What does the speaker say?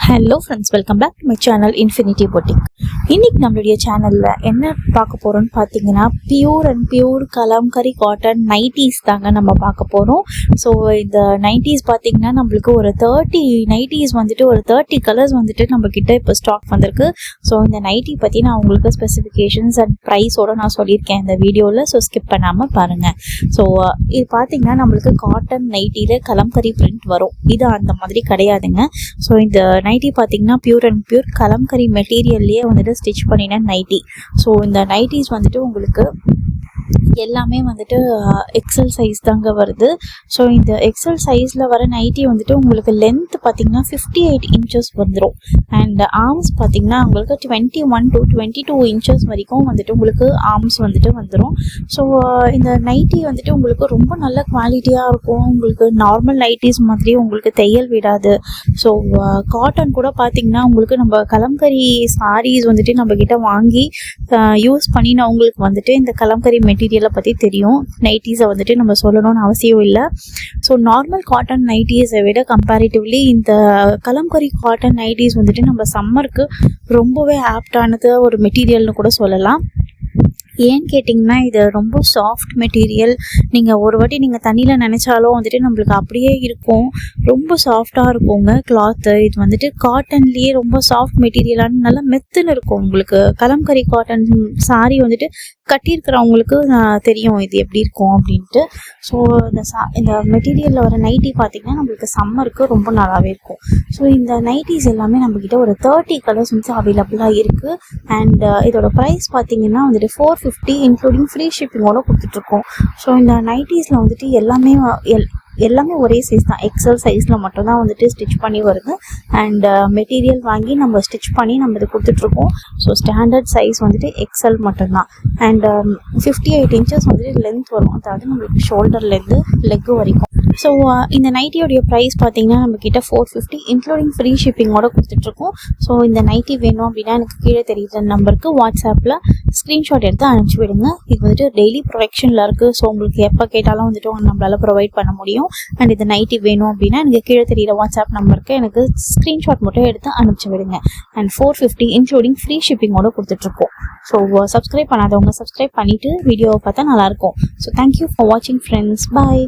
Hello friends, welcome back to my channel infinity boutique. இன்னைக்கு நம்மளுடைய சேனலில் என்ன பார்க்க போகிறோம்னு பார்த்தீங்கன்னா, pure and pure kalamkari cotton nighties தாங்க நம்ம பார்க்க போகிறோம். ஸோ இந்த நைட்டிஸ் பார்த்தீங்கன்னா நம்மளுக்கு ஒரு 30 நைட்டிஸ் வந்துட்டு ஒரு 30 கலர்ஸ் வந்துட்டு நம்மக்கிட்ட இப்போ ஸ்டாக் வந்திருக்கு. ஸோ இந்த நைட்டி பற்றி நான் உங்களுக்கு ஸ்பெசிஃபிகேஷன்ஸ் அண்ட் ப்ரைஸோடு நான் சொல்லியிருக்கேன் இந்த வீடியோவில். ஸோ ஸ்கிப் பண்ணாமல் பாருங்கள். ஸோ இது பார்த்தீங்கன்னா நம்மளுக்கு காட்டன் நைட்டியில் கலம்கரி பிரிண்ட் வரும். இது அந்த மாதிரி கிடையாதுங்க. ஸோ இந்த நைட்டி பார்த்தீங்கன்னா பியூர் அண்ட் பியூர் கலம்கரி மெட்டீரியல்லையே வந்துட்டு ஸ்டிச் பண்ணின நைட்டி. ஸோ இந்த நைட்டிஸ் வந்துட்டு உங்களுக்கு எல்லாமே வந்துட்டு எக்ஸல் சைஸ் தாங்க வருது. ஸோ இந்த எக்ஸல் சைஸில் வர நைட்டி வந்துட்டு உங்களுக்கு லென்த் பார்த்தீங்கன்னா 58 இன்ச்சஸ் வந்துடும். அண்ட் ஆர்ம்ஸ் பார்த்தீங்கன்னா உங்களுக்கு 21 to 22 இன்ச்சஸ் வரைக்கும் வந்துட்டு உங்களுக்கு ஆர்ம்ஸ் வந்துட்டு வந்துடும். ஸோ இந்த நைட்டி வந்துட்டு உங்களுக்கு ரொம்ப நல்ல குவாலிட்டியாக இருக்கும். உங்களுக்கு நார்மல் நைட்டிஸ் மாதிரி உங்களுக்கு தையல் விடாது. ஸோ காட்டன் கூட பார்த்தீங்கன்னா உங்களுக்கு நம்ம கலம்கரி சாரீஸ் வந்துட்டு நம்மக்கிட்ட வாங்கி யூஸ் பண்ணினவங்களுக்கு வந்துட்டு இந்த கலம்கரி மெட்டீரியலை பற்றி தெரியும். நைட்டிஸை வந்துட்டு நம்ம சொல்லணும்னு அவசியம் இல்லை. ஸோ நார்மல் காட்டன் நைட்டிஸை விட கம்பேரிட்டிவ்லி இந்த கலம்கரி காட்டன் நைட்டிஸ் வந்துட்டு நம்ம சம்மருக்கு ரொம்பவே ஆப்டானது ஒரு மெட்டீரியல்னு கூட சொல்லலாம். ஏன்னு கேட்டிங்கன்னா இது ரொம்ப சாஃப்ட் மெட்டீரியல். நீங்கள் ஒரு வாட்டி நீங்கள் தண்ணியில் நினச்சாலும் வந்துட்டு நம்மளுக்கு அப்படியே இருக்கும். ரொம்ப சாஃப்டாக இருக்குங்க கிளாத்து. இது வந்துட்டு காட்டன்லேயே ரொம்ப சாஃப்ட் மெட்டீரியலான நல்லா மெத்துன்னு இருக்கும். உங்களுக்கு கலம்கரி காட்டன் சாரி வந்துட்டு கட்டியிருக்கிறவங்களுக்கு தெரியும் இது எப்படி இருக்கும் அப்படின்ட்டு. ஸோ இந்த மெட்டீரியலில் வர நைட்டி பார்த்திங்கன்னா நம்மளுக்கு சம்மருக்கு ரொம்ப நல்லாவே இருக்கும். ஸோ இந்த நைட்டிஸ் எல்லாமே நம்மக்கிட்ட ஒரு 30 கலர்ஸ் வந்து அவைலபிளாக இருக்குது. அண்ட் இதோட ப்ரைஸ் பார்த்திங்கன்னா வந்துட்டு 450 இன்க்ளூடிங் ஃப்ரீ ஷிப்பிங்கோடு கொடுத்துட்ருக்கோம். ஸோ இந்த நைட்டிஸில் வந்துட்டு எல்லாமே ஒரே சைஸ் தான். எக்ஸல் சைஸில் மட்டும்தான் வந்துட்டு ஸ்டிச் பண்ணி வருது. அண்ட் மெட்டீரியல் வாங்கி நம்ம ஸ்டிச் பண்ணி நம்ம இது கொடுத்துட்ருக்கோம். ஸோ ஸ்டாண்டர்ட் சைஸ் வந்துட்டு எக்ஸல் மட்டும்தான். அண்ட் 58 இன்ச்சஸ் வந்துட்டு லென்த் வரும். அதாவது நம்மளுக்கு ஷோல்டர்லேருந்து லெக்கு வரைக்கும். ஸோ இந்த நைட்டியோடைய ப்ரைஸ் பார்த்தீங்கன்னா நம்மக்கிட்ட 450 இன்க்ளூடிங் ஃப்ரீ ஷிப்பிங்கோடு கொடுத்துட்ருக்கோம். ஸோ இந்த நைட்டி வேணும் அப்படின்னா எனக்கு கீழே தெரியுற நம்பருக்கு வாட்ஸ்அப்பில் ஸ்க்ரீன்ஷாட் எடுத்து அனுப்பிச்சி விடுங்க. இது வந்துட்டு டெய்லி ப்ரொடக்ஷனில் இருக்குது. ஸோ உங்களுக்கு எப்போ கேட்டாலும் வந்துட்டு நம்மளால் ப்ரொவைட் பண்ண முடியும். அண்ட் இந்த நைட்டி வேணும் அப்படின்னா எனக்கு கீழே தெரியுற வாட்ஸ்அப் நம்பருக்கு எனக்கு ஸ்க்ரீன்ஷாட் மட்டும் எடுத்து அனுப்பிச்சி விடுங்க. அண்ட் 450 இன்க்ளூடிங் ஃப்ரீ ஷிப்பிங்கோடு கொடுத்துட்ருக்கோம். ஸோ சப்ஸ்கிரைப் பண்ணாதவங்க சப்ஸ்கிரைப் பண்ணிவிட்டு வீடியோவை பார்த்தா நல்லாயிருக்கும். ஸோ தேங்க்யூ ஃபார் வாட்சிங் ஃப்ரெண்ட்ஸ். பாய்.